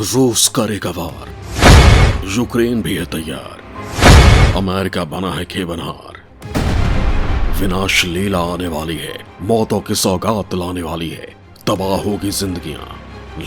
रूस करेगा वार, यूक्रेन भी है तैयार, अमेरिका बना है खेबनहार। विनाश लीला आने वाली है, मौतों की सौगात लाने वाली है। तबाह होगी जिंदगियां,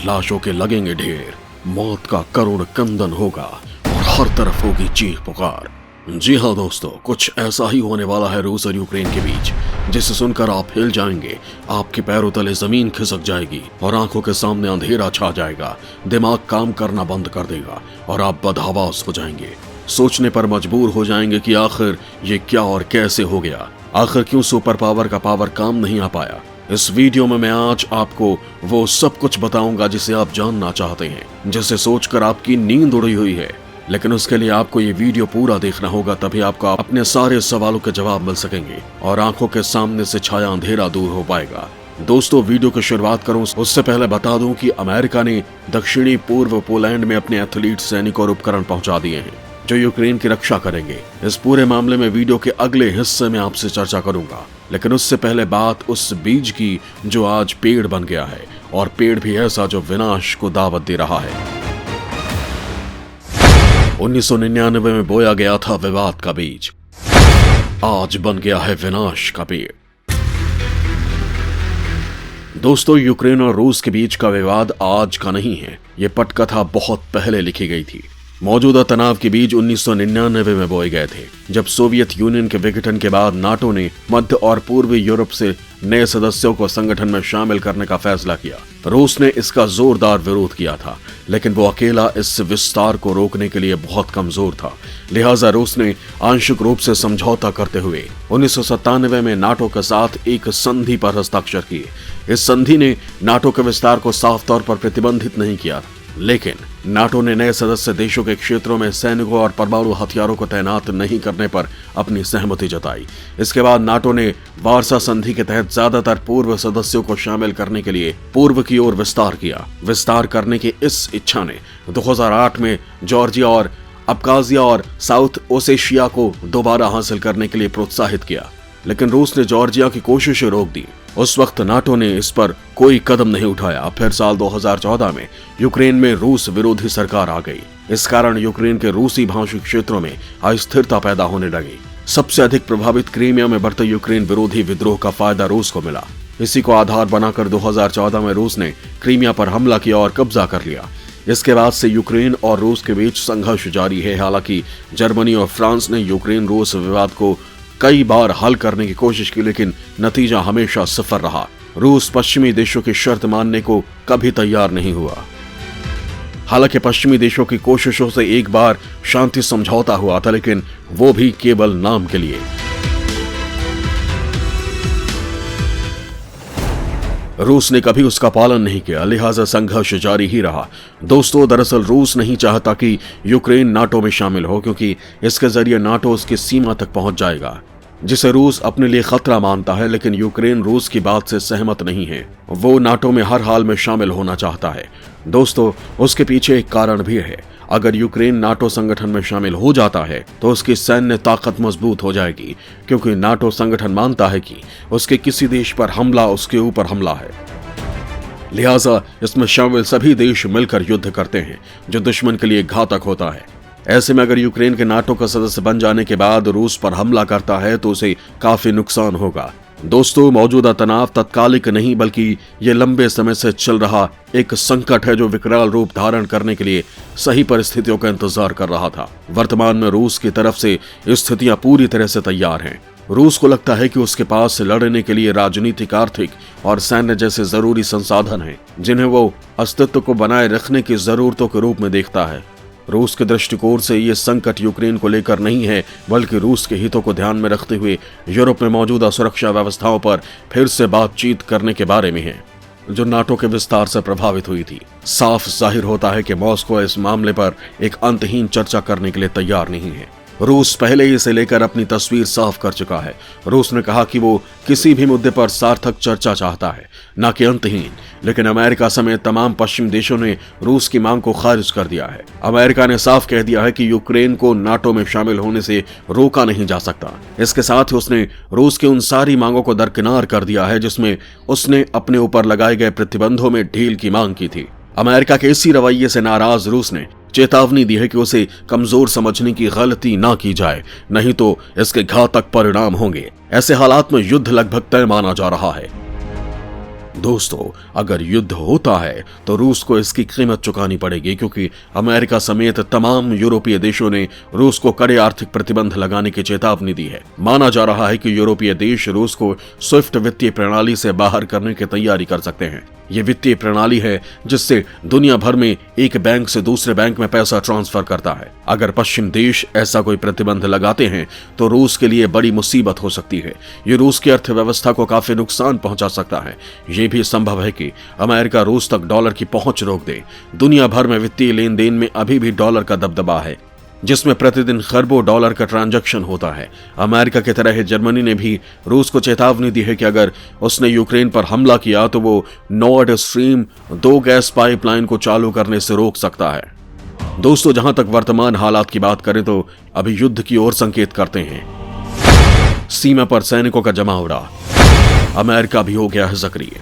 लाशों के लगेंगे ढेर, मौत का करुण कंदन होगा और हर तरफ होगी चीख पुकार। जी हाँ दोस्तों, कुछ ऐसा ही होने वाला है रूस और यूक्रेन के बीच, जिसे सुनकर आप हिल जाएंगे, आपके पैरों तले जमीन खिसक जाएगी और आंखों के सामने अंधेरा छा जाएगा। दिमाग काम करना बंद कर देगा और आप बदहवास हो जाएंगे। सोचने पर मजबूर हो जाएंगे कि आखिर ये क्या और कैसे हो गया, आखिर क्यों सुपर पावर का पावर काम नहीं आ पाया। इस वीडियो में मैं आज आपको वो सब कुछ बताऊंगा जिसे आप जानना चाहते हैं, जिसे सोचकर आपकी नींद उड़ी हुई है। लेकिन उसके लिए आपको ये वीडियो पूरा देखना होगा, तभी आपको अपने सारे सवालों के जवाब मिल सकेंगे और आंखों के सामने से छाया अंधेरा दूर हो पाएगा। दोस्तों, वीडियो की शुरुआत करूं उससे पहले बता दूं कि अमेरिका ने दक्षिणी पूर्व पोलैंड में अपने एथलीट, सैनिक और उपकरण पहुंचा दिए हैं जो यूक्रेन की रक्षा करेंगे। इस पूरे मामले में वीडियो के अगले हिस्से में आपसे चर्चा करूंगा, लेकिन उससे पहले बात उस बीज की जो आज पेड़ बन गया है, और पेड़ भी ऐसा जो विनाश को दावत दे रहा है। 1999 में बोया गया था विवाद का बीज, आज बन गया है विनाश का पेड़। दोस्तों, यूक्रेन और रूस के बीच का विवाद आज का नहीं है, ये पटकथा बहुत पहले लिखी गई थी। मौजूदा तनाव के बीज 1999 में बोए गए थे, जब सोवियत यूनियन के विघटन के बाद नाटो ने मध्य और पूर्वी यूरोप से नए सदस्यों को संगठन में शामिल करने का फैसला किया। रूस ने इसका जोरदार विरोध किया था, लेकिन वो अकेला इस विस्तार को रोकने के लिए बहुत कमजोर था। लिहाजा रूस ने आंशिक रूप से समझौता करते हुए 1997 में नाटो के साथ एक संधि पर हस्ताक्षर किए। इस संधि ने नाटो के विस्तार को साफ तौर पर प्रतिबंधित नहीं किया, लेकिन नाटो ने नए सदस्य देशों के क्षेत्रों में सैनिकों और परमाणु हथियारों को तैनात नहीं करने पर अपनी सहमति जताई। इसके बाद नाटो ने वार्सा संधि के तहत ज्यादातर पूर्व सदस्यों को शामिल करने के लिए पूर्व की ओर विस्तार किया। विस्तार करने की इस इच्छा ने 2008 में जॉर्जिया और अब्खाज़िया और साउथ ओसेशिया को दोबारा हासिल करने के लिए प्रोत्साहित किया, लेकिन रूस ने जॉर्जिया की कोशिशें रोक दी। उस वक्त नाटो ने इस पर कोई कदम नहीं उठाया। फिर साल 2014 में यूक्रेन में रूस विरोधी सरकार आ गई। इस कारण यूक्रेन के रूसी भाषी क्षेत्रों में अस्थिरता पैदा होने लगी। सबसे अधिक प्रभावित क्रीमिया में बढ़ते यूक्रेन विरोधी विद्रोह का फायदा रूस को मिला। इसी को आधार बनाकर 2014 में रूस ने क्रीमिया पर हमला किया और कब्जा कर लिया। इसके बाद से यूक्रेन और रूस के बीच संघर्ष जारी है। हालांकि जर्मनी और फ्रांस ने यूक्रेन रूस विवाद को कई बार हल करने की कोशिश की, लेकिन नतीजा हमेशा सफल रहा। रूस पश्चिमी देशों की शर्त मानने को कभी तैयार नहीं हुआ। हालांकि पश्चिमी देशों की कोशिशों से एक बार शांति समझौता हुआ था, लेकिन वो भी केवल नाम के लिए। रूस ने कभी उसका पालन नहीं किया, लिहाजा संघर्ष जारी ही रहा। दोस्तों, दरअसल रूस नहीं चाहता कि यूक्रेन नाटो में शामिल हो, क्योंकि इसके जरिए नाटो उसकी सीमा तक पहुंच जाएगा, जिसे रूस अपने लिए खतरा मानता है। लेकिन यूक्रेन रूस की बात से सहमत नहीं है, वो नाटो में हर हाल में शामिल होना चाहता है। दोस्तों, उसके पीछे एक कारण भी है। अगर यूक्रेन नाटो संगठन में शामिल हो जाता है तो उसकी सैन्य ताकत मजबूत हो जाएगी, क्योंकि नाटो संगठन मानता है कि उसके किसी देश पर हमला उसके ऊपर हमला है। लिहाजा इसमें शामिल सभी देश मिलकर युद्ध करते हैं, जो दुश्मन के लिए घातक होता है। ऐसे में अगर यूक्रेन के नाटो का सदस्य बन जाने के बाद रूस पर हमला करता है तो उसे काफी नुकसान होगा। दोस्तों, मौजूदा तनाव तत्कालिक नहीं, बल्कि ये लंबे समय से चल रहा एक संकट है जो विकराल रूप धारण करने के लिए सही परिस्थितियों का इंतजार कर रहा था। वर्तमान में रूस की तरफ से स्थितियां पूरी तरह से तैयार हैं। रूस को लगता है कि उसके पास लड़ने के लिए राजनीतिक, आर्थिक और सैन्य जैसे जरूरी संसाधन हैं, जिन्हें वो अस्तित्व को बनाए रखने की जरूरतों के रूप में देखता है। रूस के दृष्टिकोण से ये संकट यूक्रेन को लेकर नहीं है, बल्कि रूस के हितों को ध्यान में रखते हुए यूरोप में मौजूदा सुरक्षा व्यवस्थाओं पर फिर से बातचीत करने के बारे में है, जो नाटो के विस्तार से प्रभावित हुई थी। साफ जाहिर होता है कि मॉस्को इस मामले पर एक अंतहीन चर्चा करने के लिए तैयार नहीं है। रूस पहले ही इसे लेकर अपनी तस्वीर साफ कर चुका है। रूस ने कहा कि वो किसी भी मुद्दे पर सार्थक चर्चा चाहता है, न कि अंतहीन। लेकिन अमेरिका समेत तमाम पश्चिमी देशों ने रूस की मांग को खारिज कर दिया है। अमेरिका ने साफ कह दिया है कि यूक्रेन को नाटो में शामिल होने से रोका नहीं जा सकता। इसके साथ ही उसने रूस की उन सारी मांगों को दरकिनार कर दिया है जिसमें उसने अपने ऊपर लगाए गए प्रतिबंधों में ढील की मांग की थी। अमेरिका के इसी रवैये से नाराज रूस ने चेतावनी दी है कि उसे कमजोर समझने की गलती ना की जाए, नहीं तो इसके घातक परिणाम होंगे। ऐसे हालात में युद्ध लगभग तय माना जा रहा है। दोस्तों, अगर युद्ध होता है तो रूस को इसकी कीमत चुकानी पड़ेगी, क्योंकि अमेरिका समेत तमाम यूरोपीय देशों ने रूस को कड़े आर्थिक प्रतिबंध लगाने की चेतावनी दी है। माना जा रहा है कि यूरोपीय देश रूस को स्विफ्ट वित्तीय प्रणाली से बाहर करने की तैयारी कर सकते हैं। ये वित्तीय प्रणाली है जिससे दुनिया भर में एक बैंक से दूसरे बैंक में पैसा ट्रांसफर करता है। अगर पश्चिम देश ऐसा कोई प्रतिबंध लगाते हैं तो रूस के लिए बड़ी मुसीबत हो सकती है। ये रूस की अर्थव्यवस्था को काफी नुकसान पहुंचा सकता है। ये भी संभव है कि अमेरिका रूस तक डॉलर की पहुंच रोक दे। दुनिया भर में वित्तीय लेन देन में अभी भी डॉलर का दबदबा है, जिसमें प्रतिदिन खरबों डॉलर का ट्रांजैक्शन होता है। अमेरिका की तरह जर्मनी ने भी रूस को चेतावनी दी है कि अगर उसने यूक्रेन पर हमला किया तो वो नॉर्ड स्ट्रीम 2 गैस पाइपलाइन को चालू करने से रोक सकता है। दोस्तों, जहां तक वर्तमान हालात की बात करें तो अभी युद्ध की ओर संकेत करते हैं। सीमा पर सैनिकों का जमावड़ा, अमेरिका भी हो गया है सक्रिय।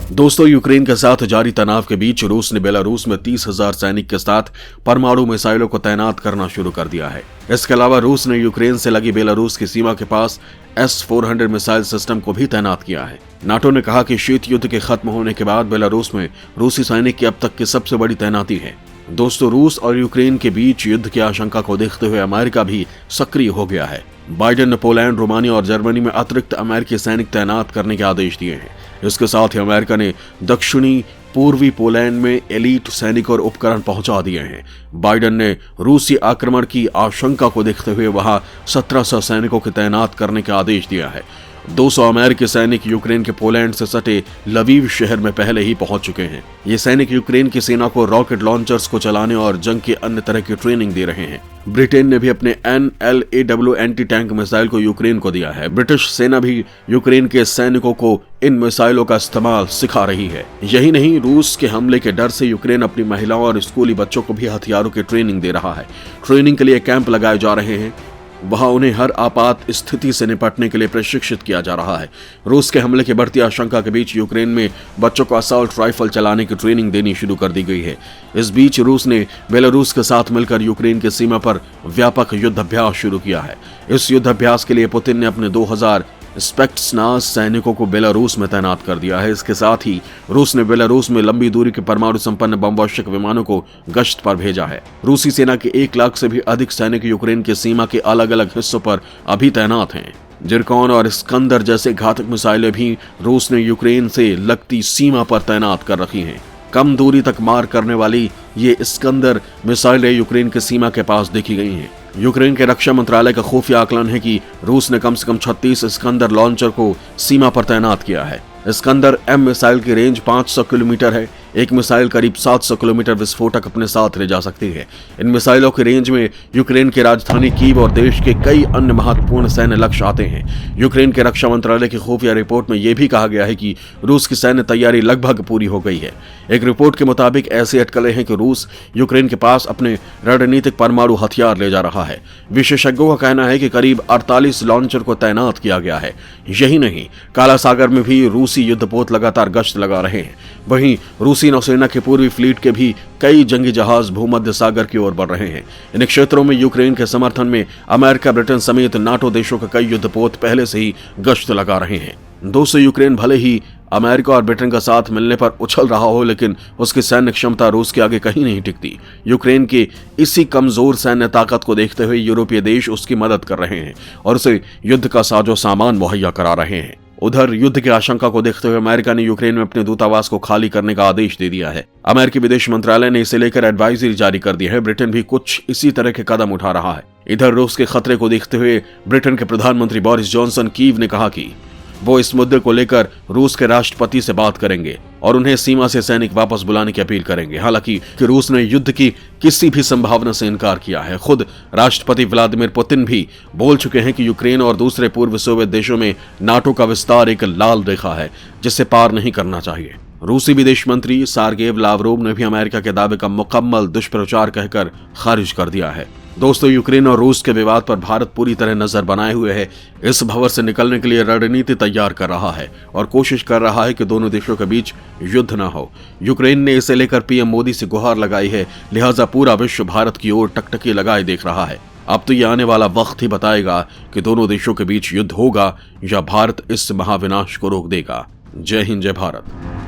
दोस्तों, यूक्रेन के साथ जारी तनाव के बीच रूस ने बेलारूस में 30,000 सैनिक के साथ परमाणु मिसाइलों को तैनात करना शुरू कर दिया है। इसके अलावा रूस ने यूक्रेन से लगी बेलारूस की सीमा के पास S-400 मिसाइल सिस्टम को भी तैनात किया है। नाटो ने कहा कि शीत युद्ध के खत्म होने के बाद बेलारूस में रूसी सैनिक की अब तक की सबसे बड़ी तैनाती है। दोस्तों, रूस और यूक्रेन के बीच युद्ध की आशंका को देखते हुए अमेरिका भी सक्रिय हो गया है। बाइडेन ने पोलैंड, रोमानिया और जर्मनी में अतिरिक्त अमेरिकी सैनिक तैनात करने के आदेश दिए हैं। इसके साथ ही अमेरिका ने दक्षिणी पूर्वी पोलैंड में एलीट सैनिक और उपकरण पहुंचा दिए हैं। बाइडेन ने रूसी आक्रमण की आशंका को देखते हुए वहां 1700 सैनिकों को तैनात करने का आदेश दिया है। 200 अमेरिकी सैनिक यूक्रेन के पोलैंड से सटे लवीव शहर में पहले ही पहुंच चुके हैं। ये सैनिक यूक्रेन की सेना को रॉकेट लॉन्चर्स को चलाने और जंग की अन्य तरह की ट्रेनिंग दे रहे हैं। ब्रिटेन ने भी अपने NLAW एंटी टैंक मिसाइल को यूक्रेन को दिया है। ब्रिटिश सेना भी यूक्रेन के सैनिकों को इन मिसाइलों का इस्तेमाल सिखा रही है। यही नहीं, रूस के हमले के डर से यूक्रेन अपनी महिलाओं और स्कूली बच्चों को भी हथियारों की ट्रेनिंग दे रहा है। ट्रेनिंग के लिए कैंप लगाए जा रहे हैं, वहां उन्हें हर आपात स्थिति से निपटने के लिए प्रशिक्षित किया जा रहा है। रूस के हमले की बढ़ती आशंका के बीच यूक्रेन में बच्चों को असॉल्ट राइफल चलाने की ट्रेनिंग देनी शुरू कर दी गई है। इस बीच रूस ने बेलारूस के साथ मिलकर यूक्रेन की सीमा पर व्यापक युद्धाभ्यास शुरू किया है। इस युद्धाभ्यास के लिए पुतिन ने अपने 2000 स्पेक्ट्सनाज सैनिकों को बेलारूस में तैनात कर दिया है। इसके साथ ही रूस ने बेलारूस में लंबी दूरी के परमाणु संपन्न बमवर्षक विमानों को गश्त पर भेजा है। रूसी सेना के 1 लाख से भी अधिक सैनिक यूक्रेन की सीमा के अलग अलग हिस्सों पर अभी तैनात हैं। जिरकॉन और स्कंदर जैसे घातक मिसाइलें भी रूस ने यूक्रेन से लगती सीमा पर तैनात कर रखी हैं। कम दूरी तक मार करने वाली ये स्कंदर मिसाइलें यूक्रेन की सीमा के पास देखी गई हैं। यूक्रेन के रक्षा मंत्रालय का खुफिया आकलन है कि रूस ने कम से कम 36 स्कंदर लॉन्चर को सीमा पर तैनात किया है। स्कंदर M मिसाइल की रेंज 500 किलोमीटर है। एक मिसाइल करीब 700 किलोमीटर विस्फोटक अपने साथ ले जा सकती है। इन मिसाइलों की रेंज में यूक्रेन की राजधानी कीव और देश के कई अन्य महत्वपूर्ण सैन्य लक्ष्य आते हैं। यूक्रेन के रक्षा मंत्रालय की खुफिया रिपोर्ट में यह भी कहा गया है कि रूस की सैन्य तैयारी लगभग पूरी हो गई है। एक रिपोर्ट के मुताबिक ऐसी अटकलें हैं कि रूस यूक्रेन के पास अपने रणनीतिक परमाणु हथियार ले जा रहा है। विशेषज्ञों का कहना है कि करीब 48 लॉन्चर को तैनात किया गया है। यही नहीं, काला सागर में भी रूसी युद्धपोत लगातार गश्त लगा रहे हैं। वहीं रूसी नौसेना के पूर्वी फ्लीट के भी कई जंगी जहाज भूमध्य सागर की ओर बढ़ रहे हैं। इन क्षेत्रों में यूक्रेन के समर्थन में अमेरिका, ब्रिटेन समेत नाटो देशों के कई युद्धपोत पहले से ही गश्त लगा रहे हैं। दोस्तों, यूक्रेन भले ही अमेरिका और ब्रिटेन का साथ मिलने पर उछल रहा हो, लेकिन उसकी सैन्य क्षमता रूस के आगे कहीं नहीं टिकती। यूक्रेन की इसी कमजोर सैन्य ताकत को देखते हुए यूरोपीय देश उसकी मदद कर रहे हैं और उसे युद्ध का साजो सामान मुहैया करा रहे हैं। उधर युद्ध की आशंका को देखते हुए अमेरिका ने यूक्रेन में अपने दूतावास को खाली करने का आदेश दे दिया है। अमेरिकी विदेश मंत्रालय ने इसे लेकर एडवाइजरी जारी कर दी है। ब्रिटेन भी कुछ इसी तरह के कदम उठा रहा है। इधर रूस के खतरे को देखते हुए ब्रिटेन के प्रधानमंत्री बोरिस जॉनसन कीव ने कहा कि वो इस मुद्दे को लेकर रूस के राष्ट्रपति से बात करेंगे और उन्हें सीमा से सैनिक वापस बुलाने की अपील करेंगे। हालांकि रूस ने युद्ध की किसी भी संभावना से इनकार किया है। खुद राष्ट्रपति व्लादिमीर पुतिन भी बोल चुके हैं कि यूक्रेन और दूसरे पूर्व सोवियत देशों में नाटो का विस्तार एक लाल रेखा है जिसे पार नहीं करना चाहिए। रूसी विदेश मंत्री सार्गेव लावरोव ने भी अमेरिका के दावे का मुकम्मल दुष्प्रचार कहकर खारिज कर दिया है। दोस्तों, यूक्रेन और रूस के विवाद पर भारत पूरी तरह नजर बनाए हुए है। इस भंवर से निकलने के लिए रणनीति तैयार कर रहा है और कोशिश कर रहा है कि दोनों देशों के बीच युद्ध न हो। यूक्रेन ने इसे लेकर पीएम मोदी से गुहार लगाई है, लिहाजा पूरा विश्व भारत की ओर टकटकी लगाए देख रहा है। अब तो ये आने वाला वक्त ही बताएगा कि दोनों देशों के बीच युद्ध होगा या भारत इस महाविनाश को रोक देगा। जय हिंद, जय भारत।